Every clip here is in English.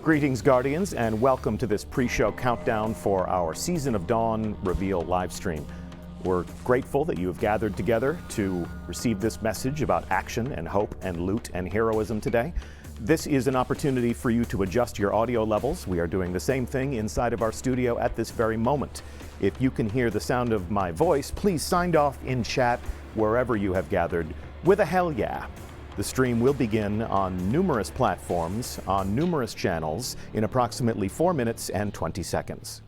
Greetings, Guardians, and welcome to this pre-show countdown for our Season of Dawn Reveal live stream. We're grateful that you have gathered together to receive this message about action and hope and loot and heroism today. This is an opportunity for you to adjust your audio levels. We are doing the same thing inside of our studio at this very moment. If you can hear the sound of my voice, please sign off in chat wherever you have gathered with a hell yeah. The stream will begin on numerous platforms, on numerous channels, in approximately 4 minutes and 20 seconds.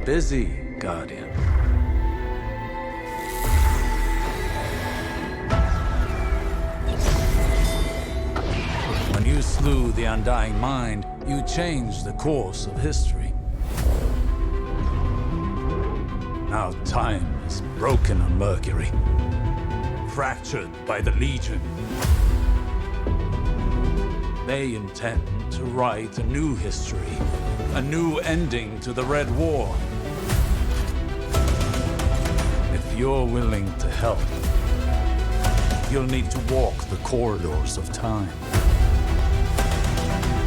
busy, Guardian. When you slew the Undying Mind, you changed the course of history. Now time is broken on Mercury, fractured by the Legion. They intend to write a new history, a new ending to the Red War. If you're willing to help, you'll need to walk the corridors of time.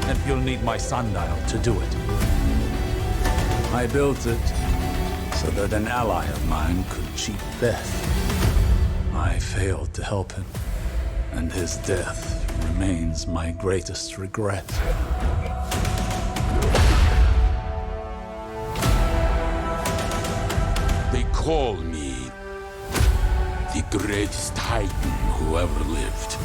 And you'll need my sundial to do it. I built it so that an ally of mine could cheat death. I failed to help him, and his death remains my greatest regret. They call me the greatest Titan who ever lived.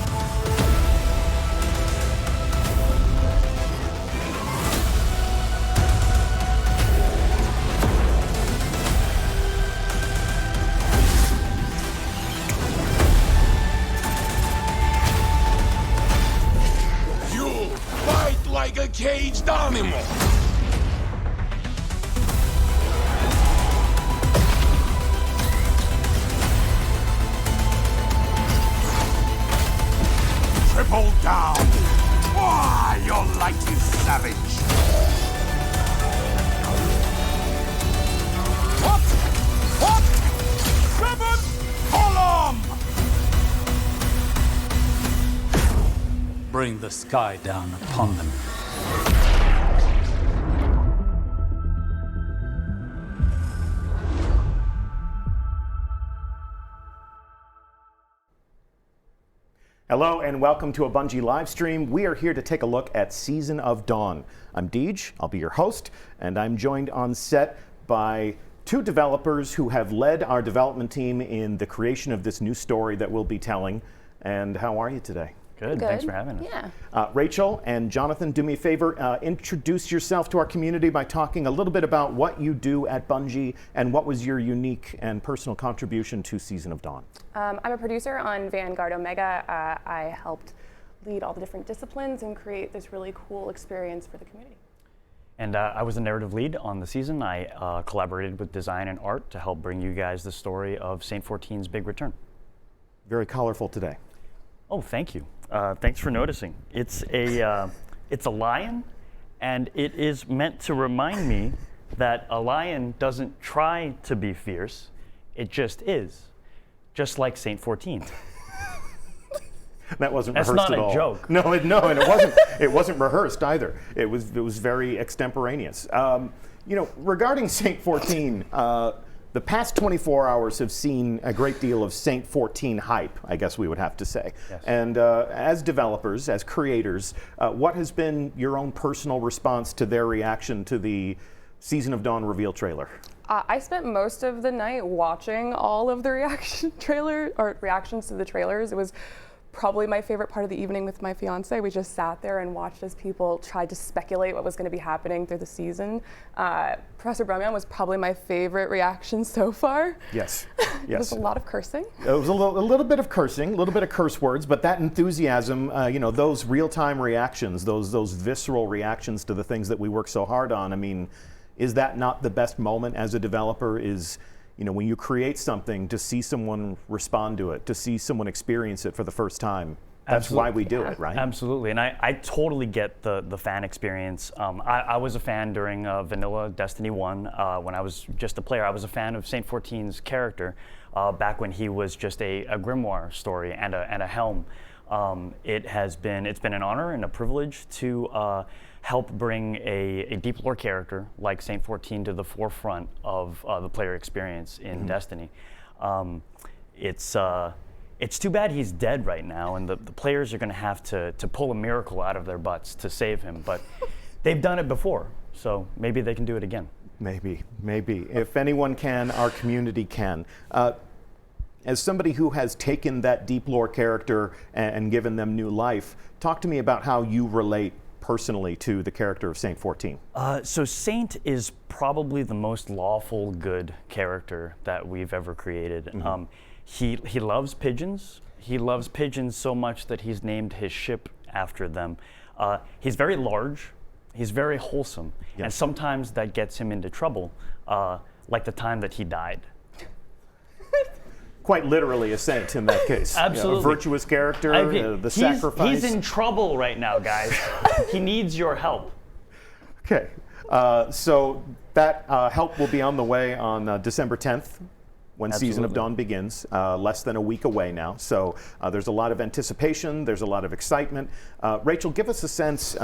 Like a caged animal. Triple down. Ah, your light is savage. What? Seventh column. Bring the sky down upon them. Hello and welcome to a Bungie live stream. We are here to take a look at Season of Dawn. I'm Deej, I'll be your host, and I'm joined on set by two developers who have led our development team in the creation of this new story that we'll be telling. And how are you today? Good. Thanks for having us. Yeah. Rachel and Jonathan, do me a favor, introduce yourself to our community by talking a little bit about what you do at Bungie and what was your unique and personal contribution to Season of Dawn. I'm a producer on Vanguard Omega. I helped lead all the different disciplines and create this really cool experience for the community. And I was the narrative lead on the season. I collaborated with design and art to help bring you guys the story of Saint 14's big return. Very colorful today. Oh, thank you. Thanks for noticing. It's a lion, and it is meant to remind me that a lion doesn't try to be fierce, it just is, just like Saint 14. That wasn't That's rehearsed not at all. a joke. No, and it wasn't. It wasn't rehearsed either. It was very extemporaneous. Regarding Saint 14. The past 24 hours have seen a great deal of Saint 14 hype, I guess we would have to say. Yes. And as developers, as creators, what has been your own personal response to their reaction to the Season of Dawn reveal trailer? I spent most of the night watching all of the reactions to the trailers. It was probably my favorite part of the evening with my fiance. We just sat there and watched as people tried to speculate what was going to be happening through the season. Professor Bromion was probably my favorite reaction so far. Yes. It was a lot of cursing. It was a little bit of cursing, a little bit of curse words, but that enthusiasm, those real-time reactions, those visceral reactions to the things that we work so hard on. I mean, is that not the best moment as a developer? When you create something, to see someone respond to it, to see someone experience it for the first time. That's why we do it, right? Absolutely, and I totally get the fan experience. I was a fan during vanilla Destiny 1 when I was just a player. I was a fan of Saint 14's character back when he was just a grimoire story and a helm. It's been an honor and a privilege to help bring a deep lore character like Saint 14 to the forefront of the player experience in Destiny. It's too bad he's dead right now, and the players are going to have to pull a miracle out of their butts to save him. But they've done it before, so maybe they can do it again. Maybe. If anyone can, our community can. As somebody who has taken that deep lore character and given them new life, talk to me about how you relate personally to the character of Saint 14? So Saint is probably the most lawful good character that we've ever created. He loves pigeons. He loves pigeons so much that he's named his ship after them. He's very large. He's very wholesome. And sometimes that gets him into trouble, like the time that he died. Quite literally a saint in that case. Absolutely. A virtuous character, the sacrifice. He's in trouble right now, guys. He needs your help. Okay. So that help will be on the way on December 10th when Season of Dawn begins, less than a week away now. So there's a lot of anticipation, there's a lot of excitement. Rachel, give us a sense,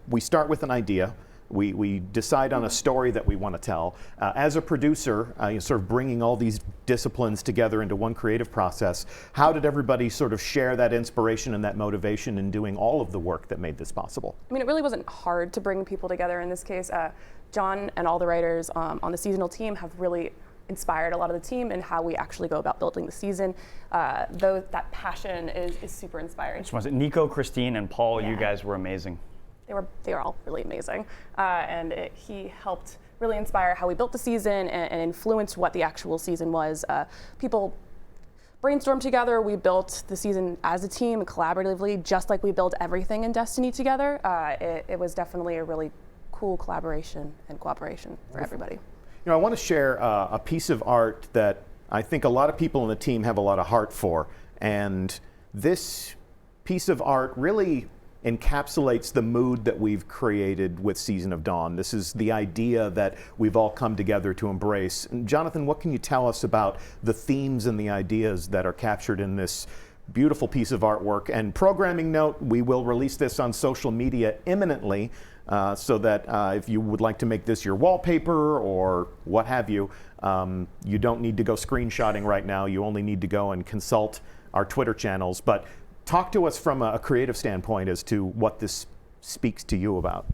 we start with an idea. We decide on a story that we want to tell. As a producer, sort of bringing all these disciplines together into one creative process, how did everybody sort of share that inspiration and that motivation in doing all of the work that made this possible? I mean, it really wasn't hard to bring people together in this case. John and all the writers on the seasonal team have really inspired a lot of the team and how we actually go about building the season. Though that passion is super inspiring. Nico, Christine, and Paul, you guys were amazing. They were all really amazing, and he helped really inspire how we built the season and influenced what the actual season was. People brainstormed together. We built the season as a team, collaboratively, just like we built everything in Destiny together. It was definitely a really cool collaboration and cooperation for everybody. I want to share a piece of art that I think a lot of people in the team have a lot of heart for, and this piece of art really encapsulates the mood that we've created with Season of Dawn. This is the idea that we've all come together to embrace. And Jonathan, what can you tell us about the themes and the ideas that are captured in this beautiful piece of artwork? And programming note, we will release this on social media imminently, so that if you would like to make this your wallpaper or what have you, you don't need to go screenshotting right now. You only need to go and consult our Twitter channels. But talk to us from a creative standpoint as to what this speaks to you about.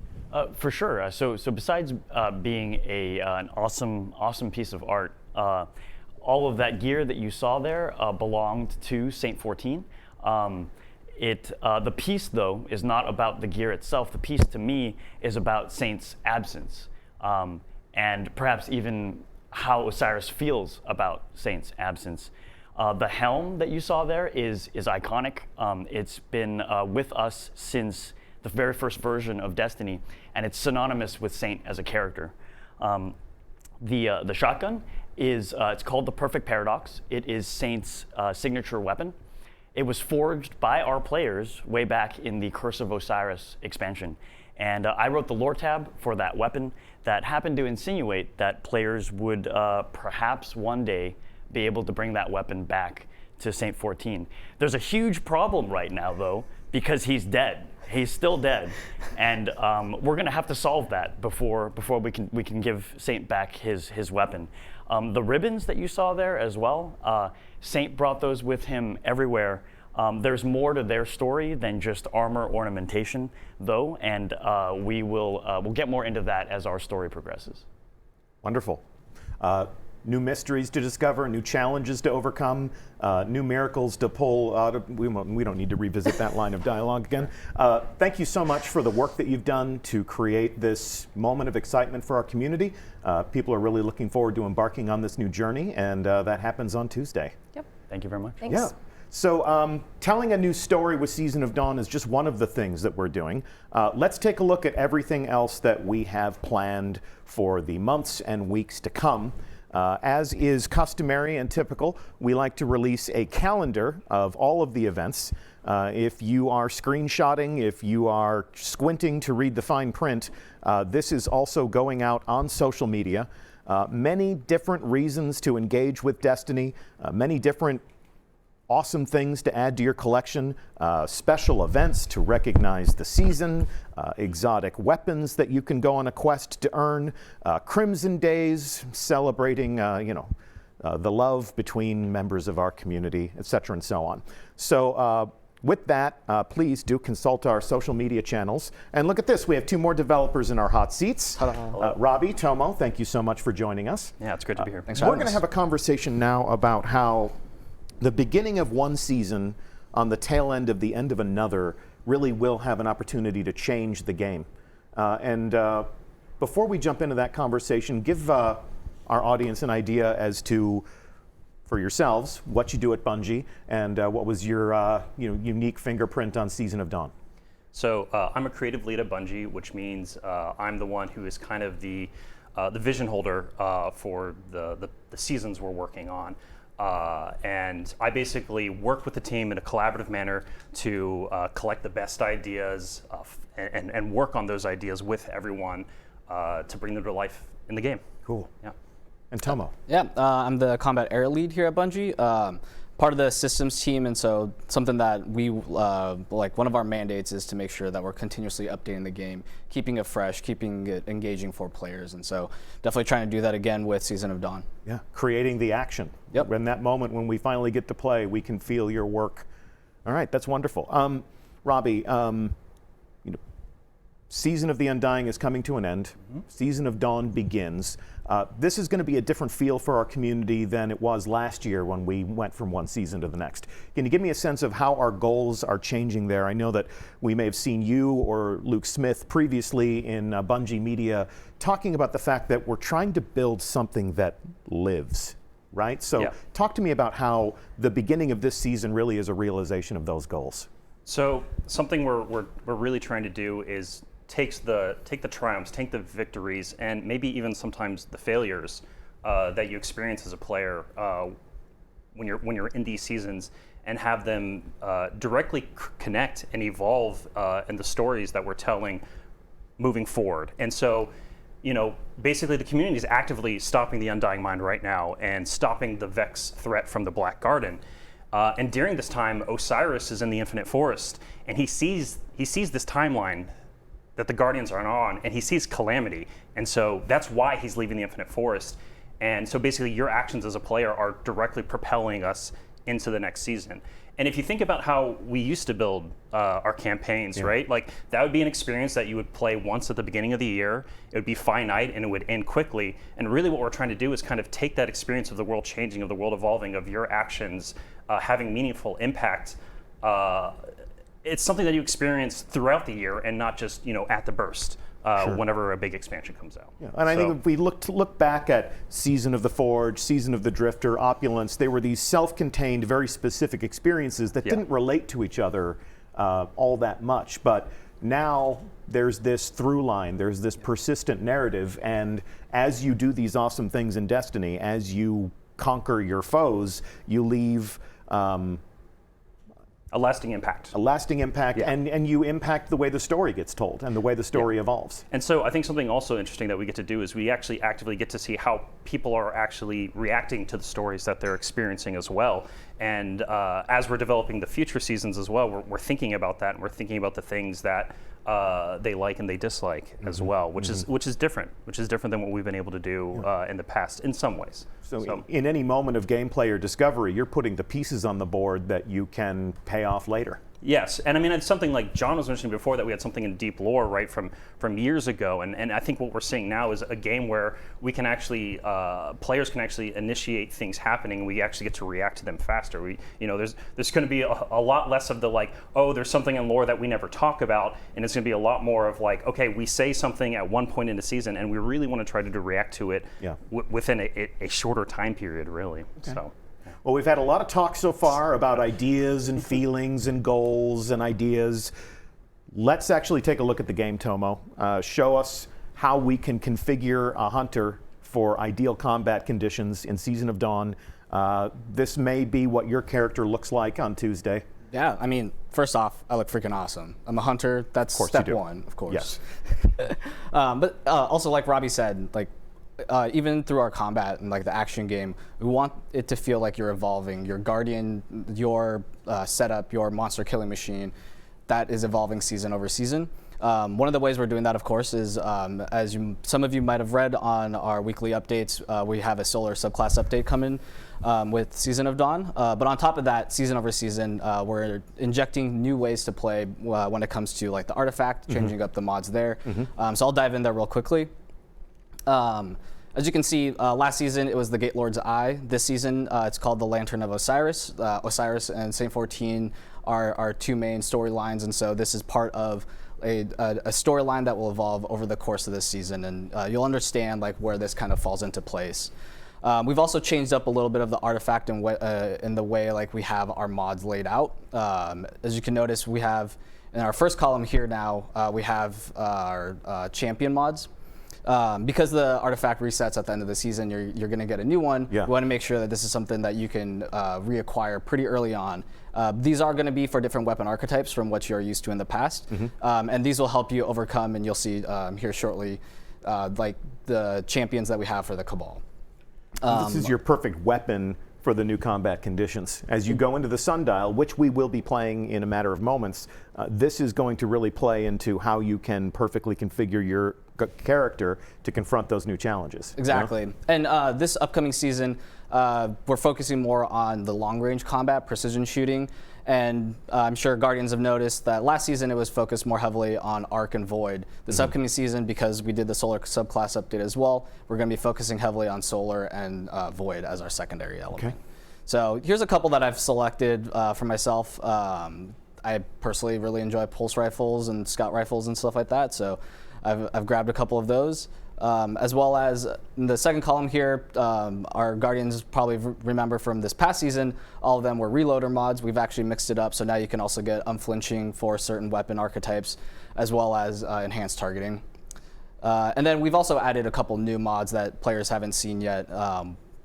For sure. So besides being an awesome piece of art, all of that gear that you saw there belonged to Saint 14. The piece, though, is not about the gear itself. The piece, to me, is about Saint's absence, and perhaps even how Osiris feels about Saint's absence. The helm that you saw there is iconic. It's been with us since the very first version of Destiny, and it's synonymous with Saint as a character. The shotgun it's called the Perfect Paradox. It is Saint's signature weapon. It was forged by our players way back in the Curse of Osiris expansion. And I wrote the lore tab for that weapon that happened to insinuate that players would perhaps one day be able to bring that weapon back to Saint 14. There's a huge problem right now, though, because he's dead. He's still dead, and we're going to have to solve that before we can give Saint back his weapon. The ribbons that you saw there as well, Saint brought those with him everywhere. There's more to their story than just armor ornamentation, though, and we'll get more into that as our story progresses. Wonderful. New mysteries to discover, new challenges to overcome, new miracles to pull out of. We don't need to revisit that line of dialogue again. Thank you so much for the work that you've done to create this moment of excitement for our community. People are really looking forward to embarking on this new journey, and that happens on Tuesday. Yep. Thank you very much. Thanks. Yeah. So telling a new story with Season of Dawn is just one of the things that we're doing. Let's take a look at everything else that we have planned for the months and weeks to come. As is customary and typical, we like to release a calendar of all of the events. If you are screenshotting, if you are squinting to read the fine print, this is also going out on social media. Many different reasons to engage with Destiny, many different awesome things to add to your collection, special events to recognize the season, exotic weapons that you can go on a quest to earn, Crimson Days celebrating, the love between members of our community, etc., and so on. So with that, please do consult our social media channels. And look at this, we have two more developers in our hot seats. Robbie, Tomo, thank you so much for joining us. Yeah, it's great to be here. Thanks for We're having going to us. have a conversation now about how the beginning of one season on the tail end of the end of another really will have an opportunity to change the game. Before we jump into that conversation, give our audience an idea as to, for yourselves, what you do at Bungie and what was your unique fingerprint on Season of Dawn. So I'm a creative lead at Bungie, which means I'm the one who is kind of the vision holder for the seasons we're working on. And I basically work with the team in a collaborative manner to collect the best ideas and work on those ideas with everyone to bring them to life in the game. Cool. Yeah. And Tomo. I'm the combat air lead here at Bungie. Part of the systems team, and so something that we like, one of our mandates is to make sure that we're continuously updating the game, keeping it fresh, keeping it engaging for players, and so definitely trying to do that again with Season of Dawn. Yeah, creating the action. Yep. In that moment when we finally get to play, we can feel your work. All right, that's wonderful. Robbie, Season of the Undying is coming to an end. Season of Dawn begins. This is going to be a different feel for our community than it was last year when we went from one season to the next. Can you give me a sense of how our goals are changing there? I know that we may have seen you or Luke Smith previously in Bungie Media talking about the fact that we're trying to build something that lives, right? So talk to me about how the beginning of this season really is a realization of those goals. So something we're really trying to do is take the triumphs, take the victories, and maybe even sometimes the failures that you experience as a player when you're in these seasons, and have them directly connect and evolve in the stories that we're telling moving forward. And so, basically the community is actively stopping the Undying Mind right now and stopping the Vex threat from the Black Garden. And during this time, OSIRIS is in the Infinite Forest, and he sees this timeline that the Guardians are on, and he sees calamity. And so that's why he's leaving the Infinite Forest. And so basically your actions as a player are directly propelling us into the next season. And if you think about how we used to build our campaigns, right? Like, that would be an experience that you would play once at the beginning of the year. It would be finite and it would end quickly. And really what we're trying to do is kind of take that experience of the world changing, of the world evolving, of your actions having meaningful impact. It's something that you experience throughout the year and not just, at the burst whenever a big expansion comes out. Yeah. And I think if we look back at Season of the Forge, Season of the Drifter, Opulence, they were these self-contained, very specific experiences that didn't relate to each other all that much. But now there's this through line, there's this persistent narrative, and as you do these awesome things in Destiny, as you conquer your foes, you leave a lasting impact. A lasting impact, and you impact the way the story gets told and the way the story evolves. And so I think something also interesting that we get to do is we actually actively get to see how people are actually reacting to the stories that they're experiencing as well. And as we're developing the future seasons as well, we're thinking about that, and we're thinking about the things that they like and they dislike as well, which is different than what we've been able to do in the past in some ways. So in any moment of gameplay or discovery, you're putting the pieces on the board that you can pay off later. Yes, and I mean, it's something like John was mentioning before, that we had something in Deep Lore, right, from years ago, and I think what we're seeing now is a game where we can actually, players can actually initiate things happening, and we actually get to react to them faster. There's going to be a lot less of the like, oh, there's something in lore that we never talk about, and it's going to be a lot more of like, okay, we say something at one point in the season, and we really want to try to react to it within a shorter time period, really. Okay. So. Well, we've had a lot of talk so far about ideas and feelings and goals and ideas. Let's actually take a look at the game, Tomo. Show us how we can configure a hunter for ideal combat conditions in Season of Dawn. This may be what your character looks like on Tuesday. Yeah, I mean, first off, I look freaking awesome. I'm a hunter. That's step one, of course. Yes. But also, like Robbie said, like, even through our combat and like the action game, we want it to feel like you're evolving. Your guardian, your setup, your monster killing machine, that is evolving season over season. One of the ways we're doing that, of course, is some of you might have read on our weekly updates, we have a solar subclass update coming with Season of Dawn. But on top of that, season over season, we're injecting new ways to play when it comes to like the artifact, changing up the mods there. So I'll dive in there real quickly. As you can see, last season it was the Gate Lord's Eye. This season it's called the Lantern of Osiris. Osiris and Saint 14 are our two main storylines, and so this is part of a storyline that will evolve over the course of this season, and you'll understand like where this kind of falls into place. We've also changed up a little bit of the artifact in the way like we have our mods laid out. As you can notice, we have in our first column here now, we have our champion mods. Because the artifact resets at the end of the season, you're going to get a new one. Yeah. We want to make sure that this is something that you can reacquire pretty early on. These are going to be for different weapon archetypes from what you're used to in the past. And these will help you overcome, and you'll see here shortly, like the champions that we have for the Cabal. This is your perfect weapon for the new combat conditions. As you go into the Sundial, which we will be playing in a matter of moments, this is going to really play into how you can perfectly configure your character to confront those new challenges. Exactly. You know? And this upcoming season, we're focusing more on the long-range combat, precision shooting, and I'm sure Guardians have noticed that last season it was focused more heavily on Arc and Void. This upcoming season, because we did the Solar subclass update as well, we're going to be focusing heavily on Solar and Void as our secondary element. Okay. So here's a couple that I've selected for myself. I personally really enjoy pulse rifles and scout rifles and stuff like that, so I've grabbed a couple of those. As well as in the second column here, our Guardians probably remember from this past season, all of them were reloader mods. We've actually mixed it up, so now you can also get unflinching for certain weapon archetypes, as well as enhanced targeting. And then we've also added a couple new mods that players haven't seen yet.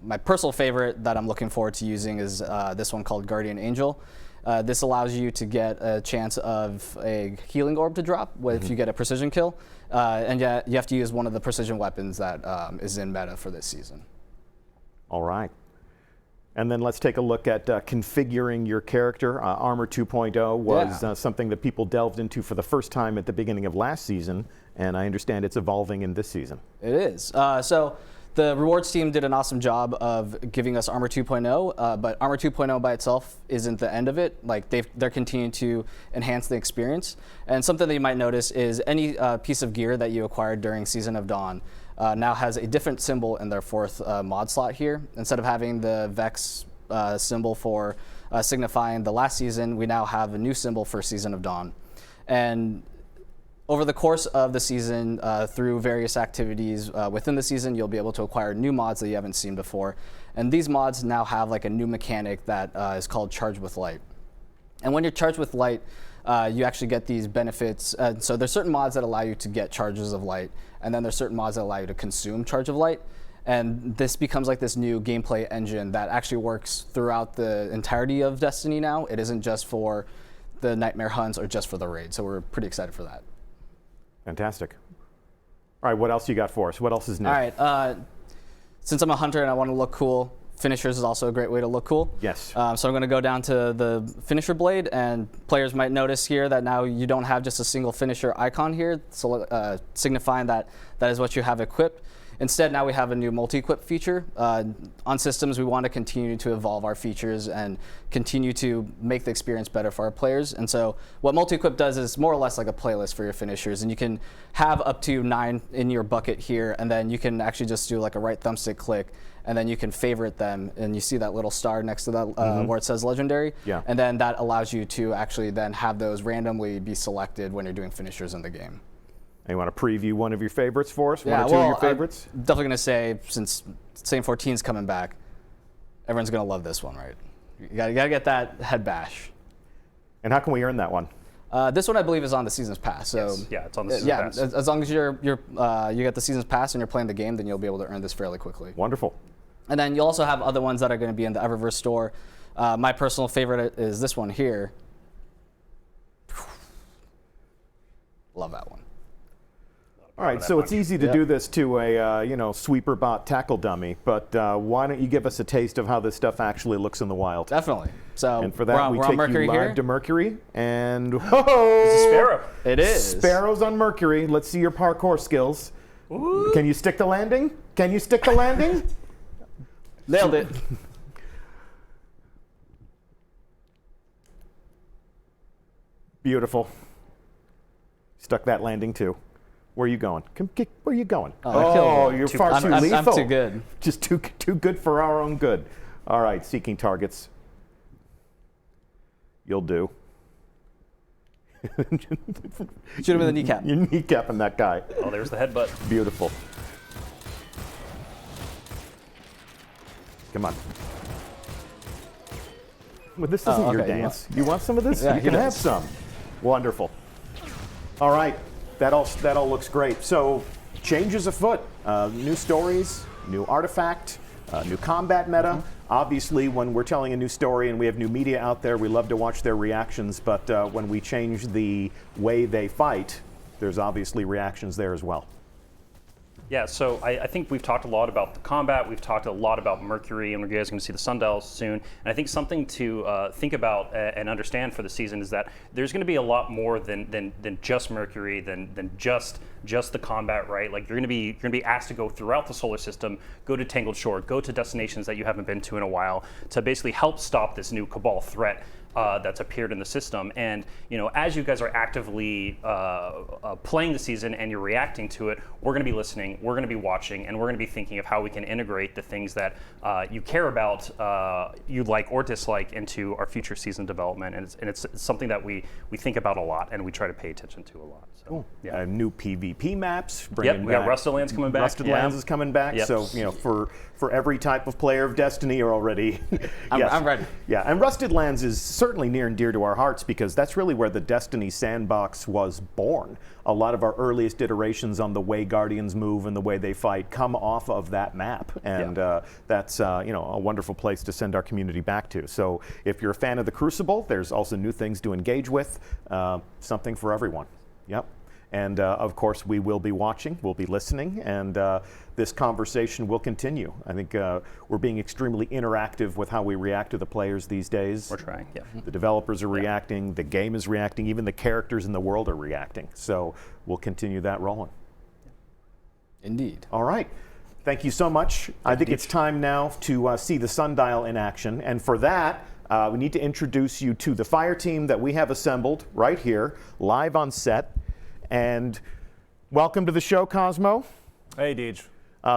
My personal favorite that I'm looking forward to using is this one called Guardian Angel. This allows you to get a chance of a healing orb to drop if you get a precision kill. And yeah, you have to use one of the precision weapons that is in meta for this season. All right. And then let's take a look at configuring your character. Armor 2.0 was something that people delved into for the first time at the beginning of last season, and I understand it's evolving in this season. It is. So the rewards team did an awesome job of giving us Armor 2.0, but Armor 2.0 by itself isn't the end of it. Like they're continuing to enhance the experience. And something that you might notice is any piece of gear that you acquired during Season of Dawn now has a different symbol in their fourth mod slot here. Instead of having the Vex symbol for signifying the last season, we now have a new symbol for Season of Dawn. And over the course of the season, through various activities within the season, you'll be able to acquire new mods that you haven't seen before. And these mods now have like a new mechanic that is called Charge with Light. And when you're charged with light, you actually get these benefits. So there's certain mods that allow you to get charges of light, and then there's certain mods that allow you to consume charge of light. And this becomes like this new gameplay engine that actually works throughout the entirety of Destiny now. It isn't just for the Nightmare hunts or just for the raid. So we're pretty excited for that. Fantastic. All right, what else you got for us? What else is new? All right, since I'm a hunter and I want to look cool, finishers is also a great way to look cool. Yes. So I'm going to go down to the finisher blade, and players might notice here that now you don't have just a single finisher icon here, so signifying that that is what you have equipped. Instead, now we have a new multi-equip feature. On systems, we want to continue to evolve our features and continue to make the experience better for our players. And so what multi-equip does is more or less like a playlist for your finishers. And you can have up to 9 in your bucket here, and then you can actually just do like a right thumbstick click, and then you can favorite them, and you see that little star next to that where it says legendary. Yeah. And then that allows you to actually then have those randomly be selected when you're doing finishers in the game. You want to preview one of your favorites for us? One or two of your favorites? I'm definitely going to say, since Saint 14's coming back, everyone's going to love this one, right? You got to get that head bash. And how can we earn that one? This one, I believe, is on the Season's Pass. So Yes. Yeah, it's on the Season's Pass. As long as you get the Season's Pass and you're playing the game, then you'll be able to earn this fairly quickly. Wonderful. And then you'll also have other ones that are going to be in the Eververse store. My personal favorite is this one here. Love that one. All right, so it's easy to do this to a sweeper bot tackle dummy, but why don't you give us a taste of how this stuff actually looks in the wild? Definitely. So And for that, we take Mercury you live here. to Mercury, and whoa! It's a sparrow. It is. Sparrows on Mercury. Let's see your parkour skills. Ooh. Can you stick the landing? Can you stick the landing? Nailed it. Beautiful. Stuck that landing too. Where are you going? Where are you going? Oh, you're far too lethal. I'm too good. Just too good for our own good. All right, seeking targets. You'll do. Should have been the kneecap. You're kneecapping that guy. Oh, there's the headbutt. Beautiful. Come on. Well, this isn't your okay, dance. You want some of this? Yeah, You can he have does. some. Wonderful. All right, that all looks great. So, changes afoot. New stories, new artifact, new combat meta. Obviously, when we're telling a new story and we have new media out there, we love to watch their reactions. But when we change the way they fight, there's obviously reactions there as well. Yeah, so I think we've talked a lot about the combat, we've talked a lot about Mercury, and you guys are going to see the sundials soon. And I think something to think about and understand for the season is that there's going to be a lot more than just Mercury, than just the combat, right? Like you're going to be asked to go throughout the solar system, go to Tangled Shore, go to destinations that you haven't been to in a while to basically help stop this new Cabal threat. That's appeared in the system, and as you guys are actively playing the season and you're reacting to it, we're going to be listening, we're going to be watching, and we're going to be thinking of how we can integrate the things that you care about, you like or dislike, into our future season development. And it's something that we think about a lot and we try to pay attention to a lot. So, Cool. yeah. New PvP maps. Yep, we got Rusted Lands coming back. Rusted Lands is coming back. Yep. So for every type of player of Destiny, you're already. Yes. I'm ready. Yeah, and Rusted Lands is certainly near and dear to our hearts because that's really where the Destiny sandbox was born. A lot of our earliest iterations on the way Guardians move and the way they fight come off of that map, and that's a wonderful place to send our community back to. So if you're a fan of the Crucible, there's also new things to engage with. Something for everyone. Yep. And of course, we will be watching, we'll be listening, and this conversation will continue. I think we're being extremely interactive with how we react to the players these days. We're trying, yeah. The developers are reacting, the game is reacting, even the characters in the world are reacting. So we'll continue that rolling. Indeed. All right. Thank you so much. I think it's time now to see the sundial in action. And for that, we need to introduce you to the fire team that we have assembled right here, live on set. And welcome to the show, Cosmo. Hey, Deej.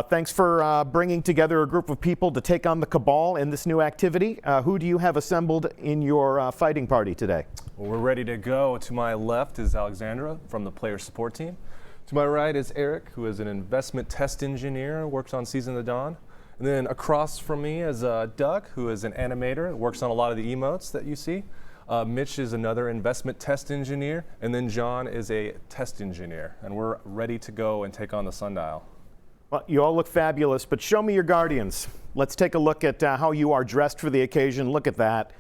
Thanks for bringing together a group of people to take on the Cabal in this new activity. Who do you have assembled in your fighting party today? Well, we're ready to go. To my left is Alexandra from the player support team. To my right is Eric, who is an investment test engineer, works on Season of the Dawn. And then across from me is Doug, who is an animator, works on a lot of the emotes that you see. Mitch is another investment test engineer, and then John is a test engineer. And we're ready to go and take on the sundial. Well, you all look fabulous, but show me your Guardians. Let's take a look at how you are dressed for the occasion. Look at that.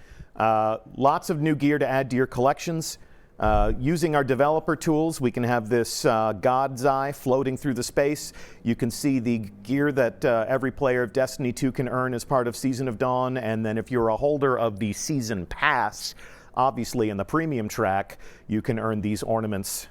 Lots of new gear to add to your collections. Using our developer tools, we can have this God's Eye floating through the space. You can see the gear that every player of Destiny 2 can earn as part of Season of Dawn. And then if you're a holder of the Season Pass, obviously in the premium track, you can earn these ornaments.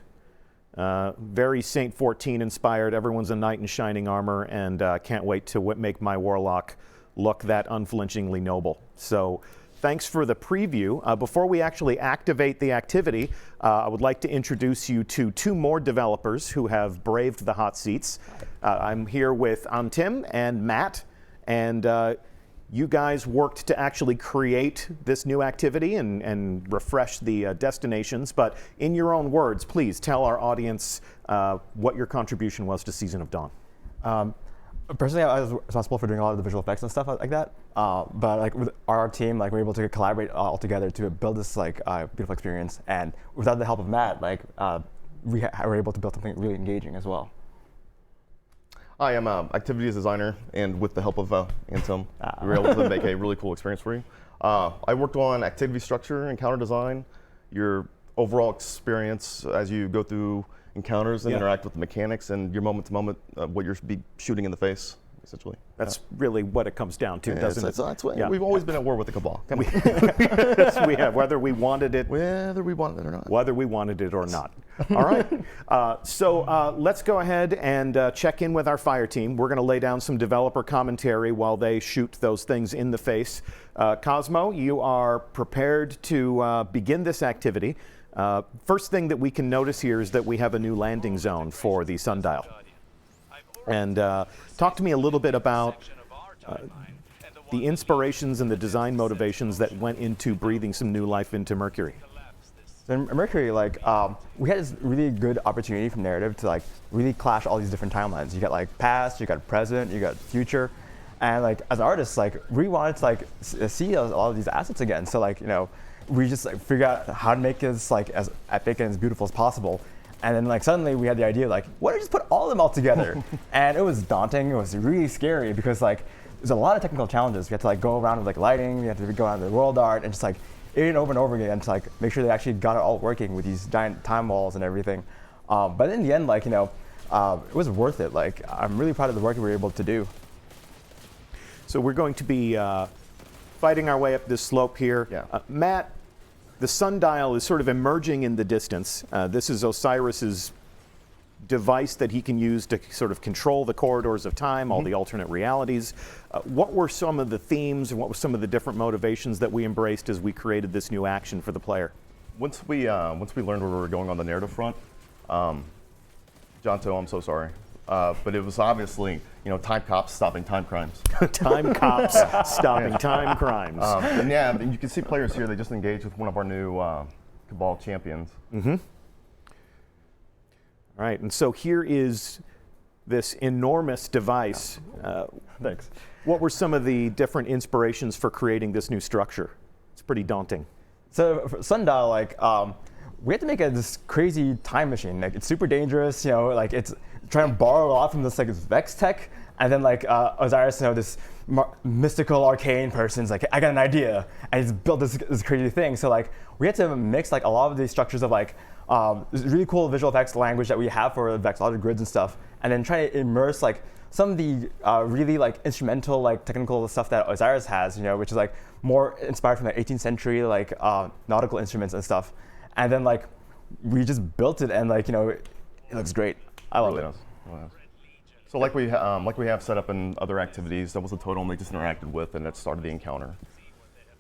Very Saint 14 inspired. Everyone's a knight in shining armor, and can't wait to make my warlock look that unflinchingly noble. So thanks for the preview. Before we actually activate the activity, I would like to introduce you to two more developers who have braved the hot seats. I'm here with Antim and Matt, and you guys worked to actually create this new activity and refresh the destinations. But in your own words, please tell our audience what your contribution was to Season of Dawn. Personally, I was responsible for doing a lot of the visual effects and stuff like that. But like with our team, like we're able to collaborate all together to build this beautiful experience. And without the help of Matt, we were able to build something really engaging as well. I am an activities designer, and with the help of Antim, we were able to make a really cool experience for you. I worked on activity structure, encounter design, your overall experience as you go through encounters and interact with the mechanics, and your moment-to-moment, what you're shooting in the face, essentially. That's really what it comes down to, doesn't it? That's what, we've always been at war with the Cabal. We have, whether we wanted it. Whether we wanted it or not. Whether we wanted it or not. All right. So let's go ahead and check in with our fire team. We're going to lay down some developer commentary while they shoot those things in the face. Cosmo, you are prepared to begin this activity. First thing that we can notice here is that we have a new landing zone for the sundial. And talk to me a little bit about the inspirations and the design motivations that went into breathing some new life into Mercury. So in Mercury, like, we had this really good opportunity from narrative to like really clash all these different timelines. You got like past, you got present, you got future, and like as artists, like we wanted to like see all of these assets again. So like, you know, we just like figure out how to make this like as epic and as beautiful as possible. And then like suddenly we had the idea like, what if we just put all of them all together? And it was daunting. It was really scary because like there's a lot of technical challenges. We had to like go around with like lighting. We had to go around with world art and just like over and over again to like make sure they actually got it all working with these giant time walls and everything. But in the end, like, you know, it was worth it. Like, I'm really proud of the work we were able to do. So we're going to be fighting our way up this slope here. Yeah. Matt, the sundial is sort of emerging in the distance. This is OSIRIS's device that he can use to sort of control the corridors of time, all the alternate realities. What were some of the themes and what were some of the different motivations that we embraced as we created this new action for the player? Once we learned where we were going on the narrative front, Jonto, I'm so sorry, but it was obviously, you know, time cops stopping time crimes. Time cops stopping time crimes. And yeah, you can see players here. They just engaged with one of our new Cabal champions. Mm-hmm. All right, and so here is this enormous device. Thanks. What were some of the different inspirations for creating this new structure? It's pretty daunting. So for sundial, like, we had to make this crazy time machine. Like, it's super dangerous, you know, like it's trying to borrow a lot from this like Vex tech. And then like Osiris, you know, this mystical arcane person's like, I got an idea, and he's built this crazy thing. So like we had to mix like a lot of these structures of like this really cool visual effects language that we have for vexillology grids and stuff, and then try to immerse like some of the really like instrumental like technical stuff that Osiris has, you know, which is like more inspired from the 18th century like nautical instruments and stuff. And then like we just built it, and like, you know, it looks great. I love it. Really nice. So like we have set up in other activities, that was a totem they just interacted with, and that started the encounter.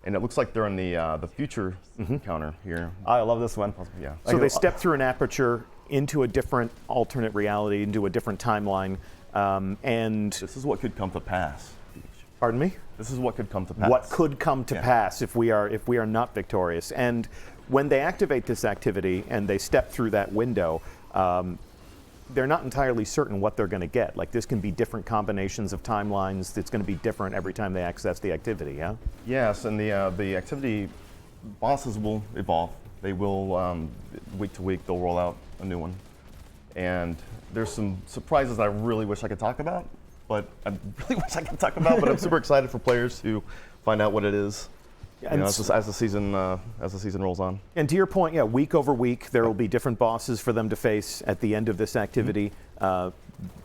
And it looks like they're in the future encounter here. I love this one. Yeah. So they step through an aperture into a different alternate reality, into a different timeline, and This is what could come to pass. pardon me? This is what could come to pass. What could come to pass if we are not victorious. And when they activate this activity and they step through that window, they're not entirely certain what they're going to get. Like, this can be different combinations of timelines. It's going to be different every time they access the activity, yeah? Yes, and the activity bosses will evolve. They will, week to week, they'll roll out a new one. And there's some surprises I really wish I could talk about, but I'm super excited for players to find out what it is. You know, as the season rolls on. And to your point, yeah, week over week, there will be different bosses for them to face at the end of this activity.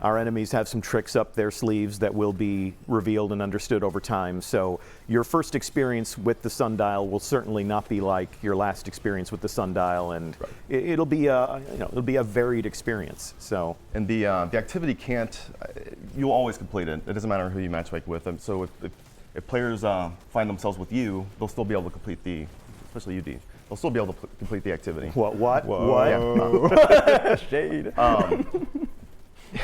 Our enemies have some tricks up their sleeves that will be revealed and understood over time. So your first experience with the sundial will certainly not be like your last experience with the sundial, and it'll be a varied experience. So, and the activity you'll always complete it. It doesn't matter who you matchmake with them. So if players find themselves with you, they'll still be able to complete especially you, D, they'll still be able to complete the activity. What? Yeah. Shade.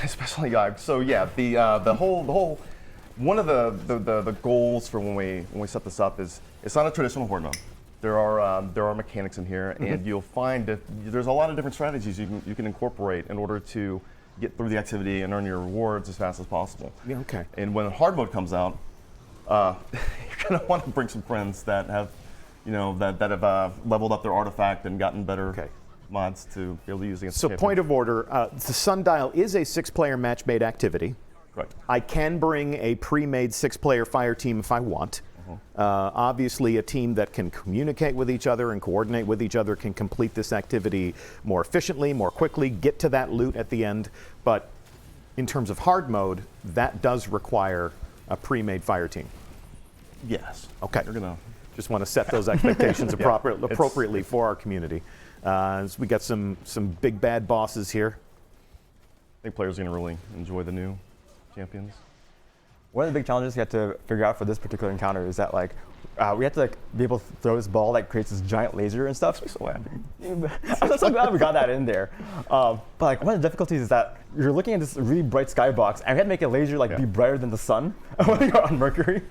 Especially guys. So yeah, the whole one of the goals for when we set this up is it's not a traditional horde mode. There are mechanics in here, and you'll find that there's a lot of different strategies you can incorporate in order to get through the activity and earn your rewards as fast as possible. Yeah, okay. And when hard mode comes out, you're gonna want to bring some friends that have, that have leveled up their artifact and gotten better mods to be able to use against. So point of order, the sundial is a 6-player match-made activity. Correct. I can bring a pre-made 6-player fire team if I want. Obviously, a team that can communicate with each other and coordinate with each other can complete this activity more efficiently, more quickly, get to that loot at the end. But in terms of hard mode, that does require a pre-made fire team. Yes. Okay. You're gonna just want to set those expectations appropriately for our community. So we got some big bad bosses here. I think players are gonna really enjoy the new champions. One of the big challenges you have to figure out for this particular encounter is that, like, we had to like be able to throw this ball that creates this giant laser and stuff. So happy. I'm so glad we got that in there. But like one of the difficulties is that you're looking at this really bright skybox, and we had to make a laser like be brighter than the sun when you're on Mercury,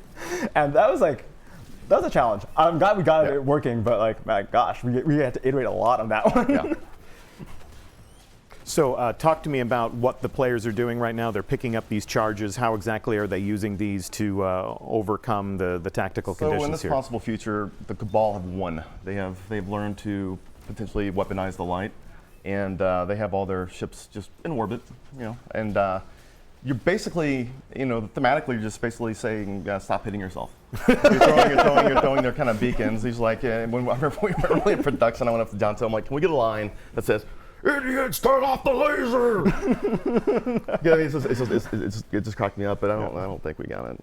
and that was a challenge. I'm glad we got it working, but like my gosh, we had to iterate a lot on that one. Yeah. So talk to me about what the players are doing right now. They're picking up these charges. How exactly are they using these to overcome the tactical conditions So in this here? possible future, the Cabal have won. They've learned to potentially weaponize the light, and they have all their ships just in orbit, and you're basically, thematically, you're just basically saying, stop hitting yourself. You're throwing their kind of beacons. He's like, when I remember we were early in production, I went up to John, I'm like, can we get a line that says, "Idiot, start off the laser"? It just cracked me up, but I don't think we got it.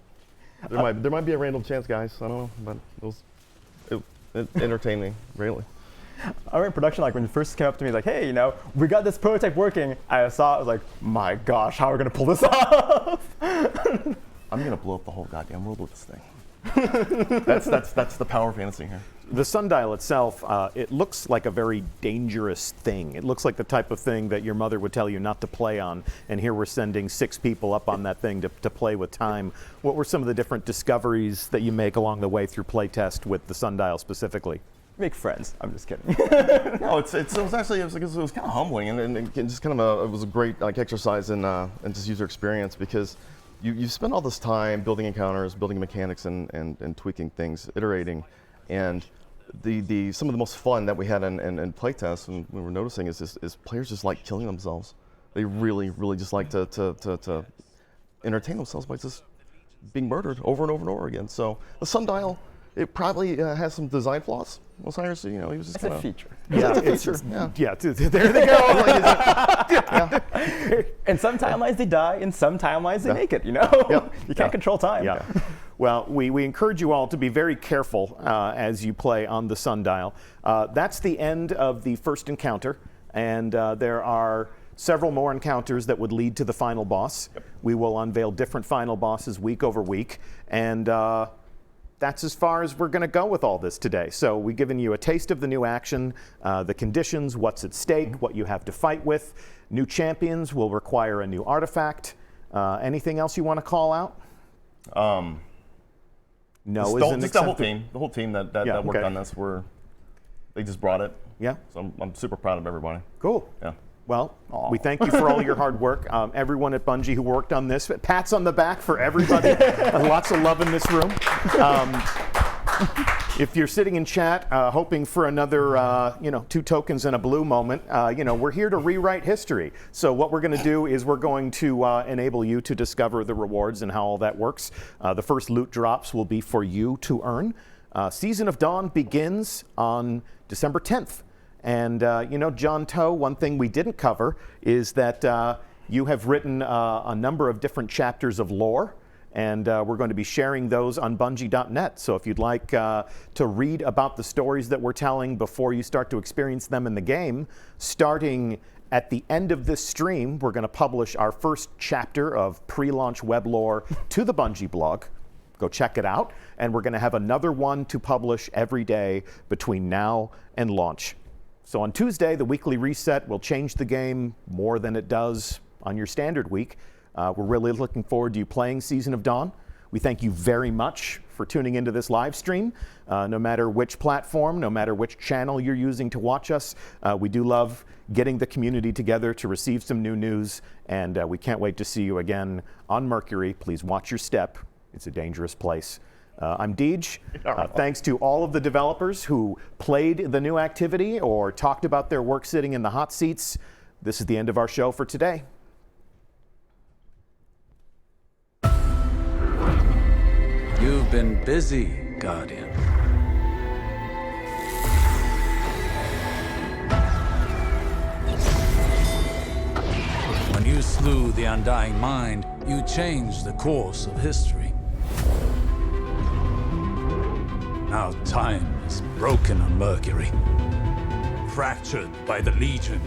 There might be a random chance, guys. I don't know, but it entertained me greatly. I remember in production, like when you first came up to me, like, hey, we got this prototype working. I saw it, I was like, my gosh, how are we gonna pull this off? I'm gonna blow up the whole goddamn world with this thing. That's the power of fantasy here. The sundial itself, it looks like a very dangerous thing. It looks like the type of thing that your mother would tell you not to play on, and here we're sending 6 people up on that thing to play with time. What were some of the different discoveries that you make along the way through playtest with the sundial specifically? Make friends. I'm just kidding. No, it was actually it was kind of humbling, and just kind of it was a great exercise in just user experience, because you spend all this time building encounters, building mechanics, and tweaking things, iterating, and some of the most fun that we had in playtests, and we were noticing is players just like killing themselves. They really just like to entertain themselves by just being murdered over and over and over again. So the sundial, it probably has some design flaws. OSIRIS, he was just It's a feature. Yeah, it's a feature. Yeah, there they go. In some timelines they die, in some timelines they make it, You can't control time. Yeah. Well, we encourage you all to be very careful as you play on the sundial. That's the end of the first encounter, and there are several more encounters that would lead to the final boss. Yep. We will unveil different final bosses week over week, and that's as far as we're going to go with all this today. So we've given you a taste of the new action, the conditions, what's at stake, what you have to fight with. New champions will require a new artifact. Anything else you want to call out? No, just the whole team. The whole team that worked on this, they just brought it. Yeah. So I'm super proud of everybody. Cool. Yeah. Well, we thank you for all your hard work. Everyone at Bungie who worked on this, pats on the back for everybody. Lots of love in this room. If you're sitting in chat hoping for another 2 tokens and a blue moment, we're here to rewrite history. So what we're going to do is we're going to enable you to discover the rewards and how all that works. The first loot drops will be for you to earn. Season of Dawn begins on December 10th. And, John Toe, one thing we didn't cover is that you have written a number of different chapters of lore, and we're going to be sharing those on Bungie.net. So if you'd like to read about the stories that we're telling before you start to experience them in the game, starting at the end of this stream, we're going to publish our first chapter of pre-launch web lore to the Bungie blog. Go check it out. And we're going to have another one to publish every day between now and launch. So on Tuesday, the weekly reset will change the game more than it does on your standard week. We're really looking forward to you playing Season of Dawn. We thank you very much for tuning into this live stream. No matter which platform, no matter which channel you're using to watch us, we do love getting the community together to receive some new news, and we can't wait to see you again on Mercury. Please watch your step. It's a dangerous place. I'm Deej. Thanks to all of the developers who played the new activity or talked about their work sitting in the hot seats. This is the end of our show for today. You've been busy, Guardian. When you slew the Undying Mind, you changed the course of history. Now time is broken on Mercury, fractured by the Legion.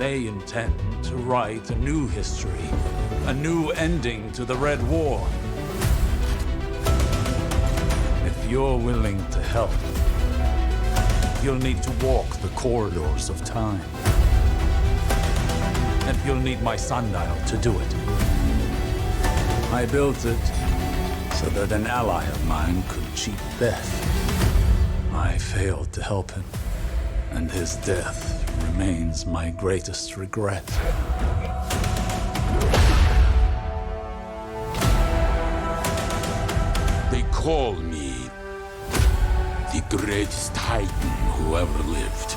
They intend to write a new history, a new ending to the Red War. you're willing to help, you'll need to walk the corridors of time. And you'll need my sundial to do it. I built it so that an ally of mine could cheat death. I failed to help him, and his death remains my greatest regret. They call me the greatest Titan who ever lived.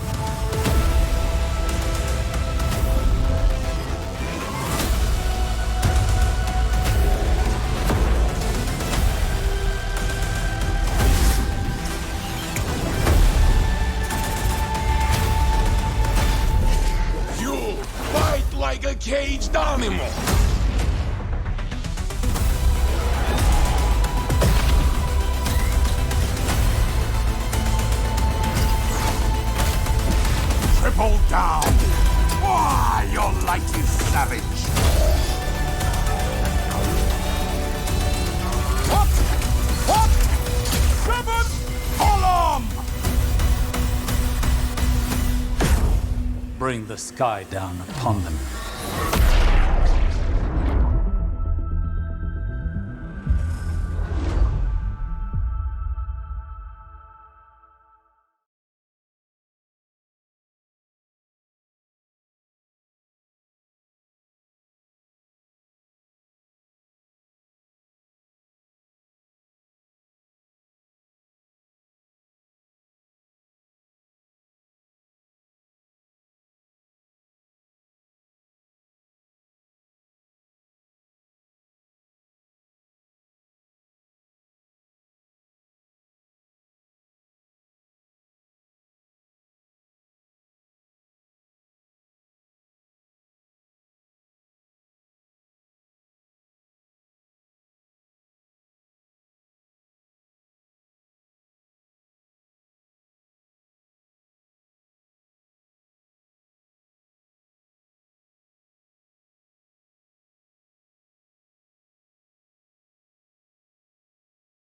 You fight like a caged animal. Triple down! Why, your light is savage! What? What? Seven column! Bring the sky down upon them.